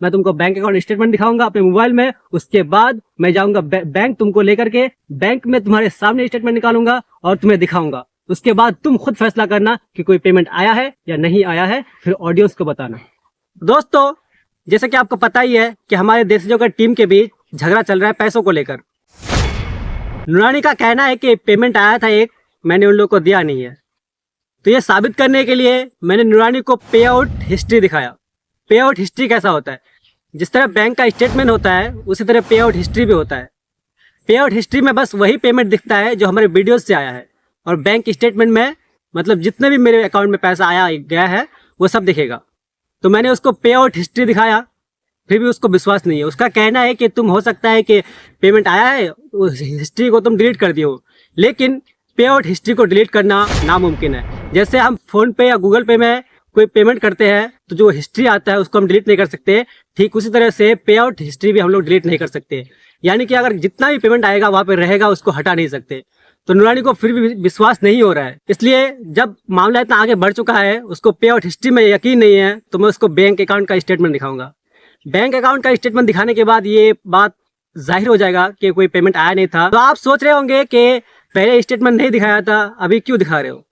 मैं तुमको bank account statement दिखाऊंगा अपने मोबाइल में। उसके बाद मैं जाऊंगा बैंक तुमको लेकर के, बैंक में तुम्हारे सामने स्टेटमेंट निकालूंगा और तुम्हें दिखाऊंगा। उसके बाद तुम खुद फैसला करना कि कोई पेमेंट आया है या नहीं आया है, फिर ऑडियंस को बताना। दोस्तों, जैसे कि आपको पता ही है कि हमारे देशों का टीम के बीच झगड़ा चल रहा है पैसों को लेकर। नुरानी का कहना है कि पेमेंट आया था एक, मैंने उन लोगों को दिया नहीं है। तो ये साबित करने के लिए मैंने नुरानी को पे आउट हिस्ट्री दिखाया। पे आउट हिस्ट्री कैसा होता है? जिस तरह बैंक का स्टेटमेंट होता है उसी तरह पे आउट हिस्ट्री भी होता है। पे आउट हिस्ट्री में बस वही पेमेंट दिखता है जो हमारे वीडियोस से आया है, और बैंक स्टेटमेंट में मतलब जितने भी मेरे अकाउंट में पैसा आया गया है वो सब दिखेगा। तो मैंने उसको पे आउट हिस्ट्री दिखाया, फिर भी उसको विश्वास नहीं है। उसका कहना है कि तुम हो सकता है कि पेमेंट आया है उस हिस्ट्री को तुम डिलीट कर दियो, लेकिन पे आउट हिस्ट्री को डिलीट करना नामुमकिन है। जैसे हम फोन पे या गूगल पे में कोई पेमेंट करते हैं तो जो हिस्ट्री आता है उसको हम डिलीट नहीं कर सकते, ठीक उसी तरह से पे आउट हिस्ट्री भी हम लोग डिलीट नहीं कर सकते। यानी कि अगर जितना भी पेमेंट आएगा वहां पे रहेगा, उसको हटा नहीं सकते। तो नुरानी को फिर भी विश्वास नहीं हो रहा है, इसलिए जब मामला इतना आगे बढ़ चुका है, उसको पे आउट हिस्ट्री में यकीन नहीं है, तो मैं उसको बैंक अकाउंट का स्टेटमेंट दिखाऊंगा। बैंक अकाउंट का स्टेटमेंट दिखाने के बाद ये बात जाहिर हो जाएगा कि कोई पेमेंट आया नहीं था। तो आप सोच रहे होंगे कि पहले स्टेटमेंट नहीं दिखाया था, अभी क्यों दिखा रहे हो?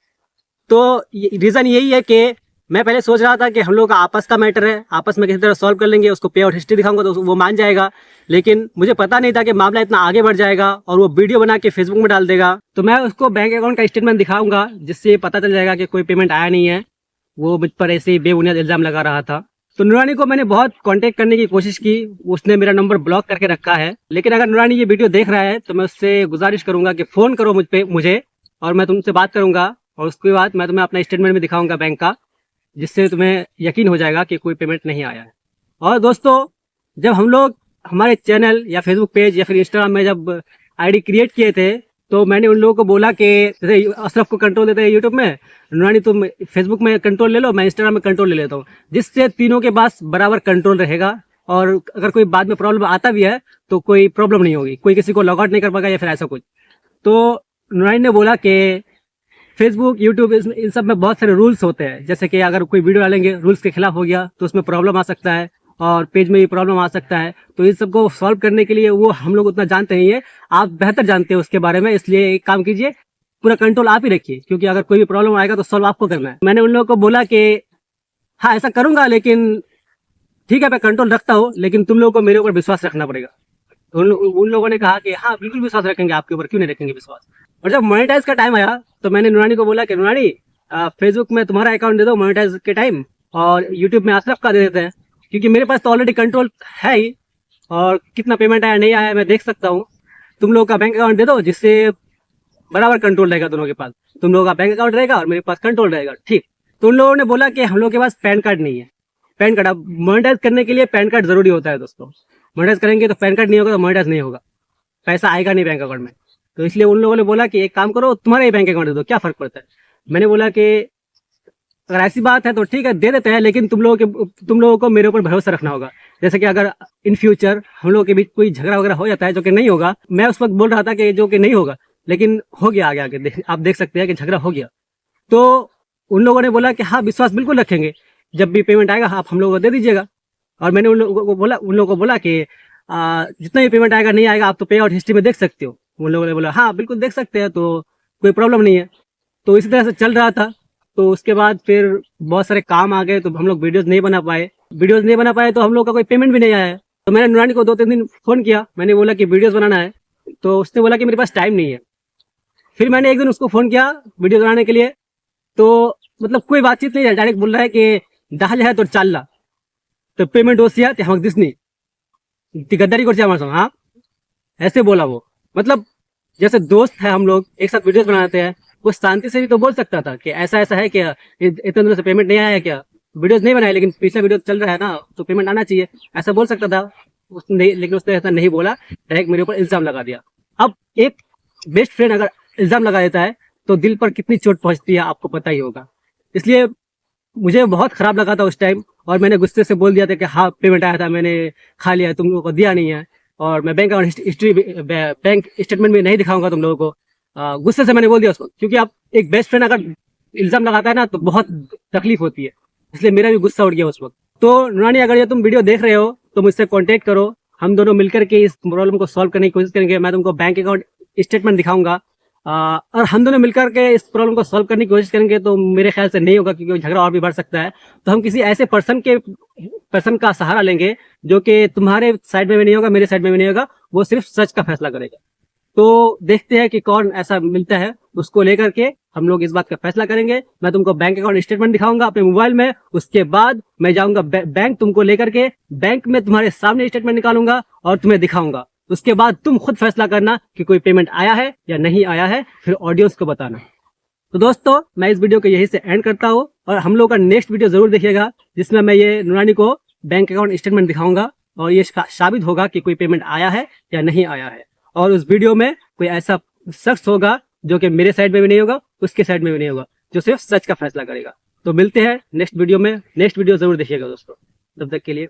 तो रीज़न यही है कि मैं पहले सोच रहा था कि हम लोग का आपस का मैटर है, आपस में किसी तरह सॉल्व कर लेंगे, उसको पे आउट हिस्ट्री दिखाऊंगा तो वो मान जाएगा। लेकिन मुझे पता नहीं था कि मामला इतना आगे बढ़ जाएगा और वो वीडियो बना के फेसबुक में डाल देगा। तो मैं उसको बैंक अकाउंट का स्टेटमेंट दिखाऊंगा, जिससे पता चल जाएगा कि कोई पेमेंट आया नहीं है, वो मुझ पर ऐसे ही बेबुनियाद इल्ज़ाम लगा रहा था। तो नुरानी को मैंने बहुत कांटेक्ट करने की कोशिश की, उसने मेरा नंबर ब्लॉक करके रखा है। लेकिन अगर नुरानी ये वीडियो देख रहा है तो मैं उससे गुजारिश करूंगा कि फ़ोन करो मुझे और मैं तुमसे बात करूंगा, और उसके बाद मैं तुम्हें अपना स्टेटमेंट भी दिखाऊंगा बैंक का, जिससे तुम्हें यकीन हो जाएगा कि कोई पेमेंट नहीं आया है। और दोस्तों, जब हम लोग हमारे चैनल या फेसबुक पेज या फिर इंस्टाग्राम में जब आईडी क्रिएट किए थे, तो मैंने उन लोगों को बोला कि जैसे अशरफ को कंट्रोल देते हैं यूट्यूब में, नुरानी तुम फेसबुक में कंट्रोल ले लो, मैं इंस्टाग्राम में कंट्रोल ले लेता हूँ, जिससे तीनों के पास बराबर कंट्रोल रहेगा। और अगर कोई बाद में प्रॉब्लम आता भी है तो कोई प्रॉब्लम नहीं होगी, कोई किसी को लॉग आउट नहीं कर पाएगा या फिर ऐसा कुछ। तो नुरानी ने बोला कि फेसबुक, यूट्यूब, इन सब में बहुत सारे रूल्स होते हैं, जैसे कि अगर कोई वीडियो डालेंगे रूल्स के खिलाफ हो गया तो उसमें प्रॉब्लम आ सकता है, और पेज में भी प्रॉब्लम आ सकता है। तो इन सबको सॉल्व करने के लिए वो हम लोग उतना जानते नहीं है, आप बेहतर जानते हैं उसके बारे में, इसलिए एक काम कीजिए, पूरा कंट्रोल आप ही रखिए, क्योंकि अगर कोई भी प्रॉब्लम आएगा तो सॉल्व आपको करना है। मैंने उन लोगों को बोला कि हाँ ऐसा करूंगा, लेकिन ठीक है मैं कंट्रोल रखता हूँ, लेकिन तुम लोगों को मेरे ऊपर विश्वास रखना पड़ेगा। तो उन लोगों ने कहा कि हाँ बिल्कुल विश्वास रखेंगे आपके ऊपर, क्यों नहीं रखेंगे विश्वास। और जब मोनेटाइज का टाइम आया तो मैंने नुरानी को बोला कि नुरानी फेसबुक में तुम्हारा अकाउंट दे दो मोनेटाइज के टाइम, और यूट्यूब में अशरफ का दे देते हैं, क्योंकि मेरे पास तो ऑलरेडी कंट्रोल है ही, और कितना पेमेंट आया नहीं आया मैं देख सकता हूँ। तुम लोगों का बैंक अकाउंट दे दो, जिससे बराबर कंट्रोल रहेगा दोनों के पास, तुम लोगों का बैंक अकाउंट रहेगा और मेरे पास कंट्रोल रहेगा, ठीक। तो उन लोगों ने बोला कि हम लोग के पास पैन कार्ड नहीं है। पैन कार्ड, अब मोनेटाइज करने के लिए पैन कार्ड जरूरी होता है दोस्तों। मोनेटाइज करेंगे तो पैन कार्ड नहीं होगा तो मोनेटाइज नहीं होगा, पैसा आएगा नहीं बैंक अकाउंट में। तो इसलिए उन लोगों ने बोला कि एक काम करो, तुम्हारा ही बैंक अकाउंट दे दो, क्या फर्क पड़ता है। मैंने बोला कि अगर ऐसी बात है तो ठीक है दे देते हैं, लेकिन तुम लोगों को मेरे ऊपर भरोसा रखना होगा। जैसे कि अगर इन फ्यूचर हम लोगों के बीच कोई झगड़ा वगैरह हो जाता है, जो कि नहीं होगा, मैं उस वक्त बोल रहा था कि जो कि नहीं होगा, लेकिन हो गया आगे आप देख सकते हैं कि झगड़ा हो गया। तो उन लोगों ने बोला कि हाँ विश्वास बिल्कुल रखेंगे, जब भी पेमेंट आएगा आप हम लोगों को दे दीजिएगा। और मैंने उन लोगों को बोला कि जितना भी पेमेंट आएगा नहीं आएगा आप तो पे आउट हिस्ट्री में देख सकते हो। उन लोगों ने बोला हाँ बिल्कुल देख सकते हैं, तो कोई प्रॉब्लम नहीं है। तो इसी तरह से चल रहा था। तो उसके बाद फिर बहुत सारे काम आ गए, तो हम लोग वीडियोस नहीं बना पाए तो हम लोग का कोई पेमेंट भी नहीं आया है। तो मैंने नुरानी को 2-3 दिन फ़ोन किया, मैंने बोला कि वीडियोस बनाना है, तो उसने बोला कि मेरे पास टाइम नहीं है। फिर मैंने एक दिन उसको फ़ोन किया वीडियो बनाने के लिए, तो मतलब कोई बातचीत नहीं है, डायरेक्ट बोल रहा है कि 10,000 तो चालला तो पेमेंट ओसिया ते हमक दिसनी गद्दारी कर हमारे संग, हाँ ऐसे बोला वो। मतलब जैसे दोस्त है, हम लोग एक साथ वीडियोस बनाते हैं, वो शांति से भी तो बोल सकता था कि ऐसा ऐसा है क्या, इतने दिनों से पेमेंट नहीं आया है क्या, वीडियोस नहीं बनाए लेकिन पिछला वीडियो चल रहा है ना तो पेमेंट आना चाहिए, ऐसा बोल सकता था उसने। लेकिन उसने ऐसा नहीं बोला, डायरेक्ट मेरे ऊपर इल्जाम लगा दिया। अब एक बेस्ट फ्रेंड अगर इल्जाम लगा देता है तो दिल पर कितनी चोट पहुंचती है आपको पता ही होगा। इसलिए मुझे बहुत खराब लगा था उस टाइम, और मैंने गुस्से से बोल दिया था कि हाँ पेमेंट आया था, मैंने खा लिया, तुम लोगों को दिया नहीं है, और मैं bank account history bank statement में नहीं दिखाऊंगा तुम लोगों को। गुस्से से मैंने बोल दिया उसको, क्योंकि आप एक बेस्ट फ्रेंड अगर इल्जाम लगाता है ना तो बहुत तकलीफ होती है, इसलिए मेरा भी गुस्सा उठ गया उस वक्त। तो नुरानी, अगर ये तुम वीडियो देख रहे हो तो मुझसे कांटेक्ट करो, हम दोनों मिलकर के इस प्रॉब्लम को सॉल्व करने की कोशिश करेंगे। मैं तुमको बैंक अकाउंट स्टेटमेंट दिखाऊंगा और हम दोनों मिलकर के इस प्रॉब्लम को सॉल्व करने की कोशिश करेंगे। तो मेरे ख्याल से नहीं होगा, क्योंकि झगड़ा और भी बढ़ सकता है। तो हम किसी ऐसे पर्सन का सहारा लेंगे जो कि तुम्हारे साइड में भी नहीं होगा, मेरे साइड में भी नहीं होगा, वो सिर्फ सच का फैसला करेगा। तो देखते हैं कि कौन ऐसा मिलता है, उसको लेकर के हम लोग इस बात का फैसला करेंगे। मैं तुमको बैंक अकाउंट स्टेटमेंट दिखाऊंगा अपने मोबाइल में, उसके बाद मैं जाऊंगा बैंक तुमको लेकर के, बैंक में तुम्हारे सामने स्टेटमेंट निकालूंगा और तुम्हें दिखाऊंगा। उसके बाद तुम खुद फैसला करना कि कोई पेमेंट आया है या नहीं आया है, फिर ऑडियंस को बताना। तो दोस्तों, मैं इस वीडियो को यहीं से एंड करता हूँ और हम लोग का नेक्स्ट वीडियो जरूर देखिएगा, जिसमें मैं ये नुरानी को बैंक अकाउंट स्टेटमेंट दिखाऊंगा और ये साबित होगा कि कोई पेमेंट आया है या नहीं आया है। और उस वीडियो में कोई ऐसा शख्स होगा जो कि मेरे साइड में भी नहीं होगा, उसके साइड में भी नहीं होगा, जो सिर्फ सच का फैसला करेगा। तो मिलते हैं नेक्स्ट वीडियो में। नेक्स्ट वीडियो जरूर देखिएगा दोस्तों। तब तक के लिए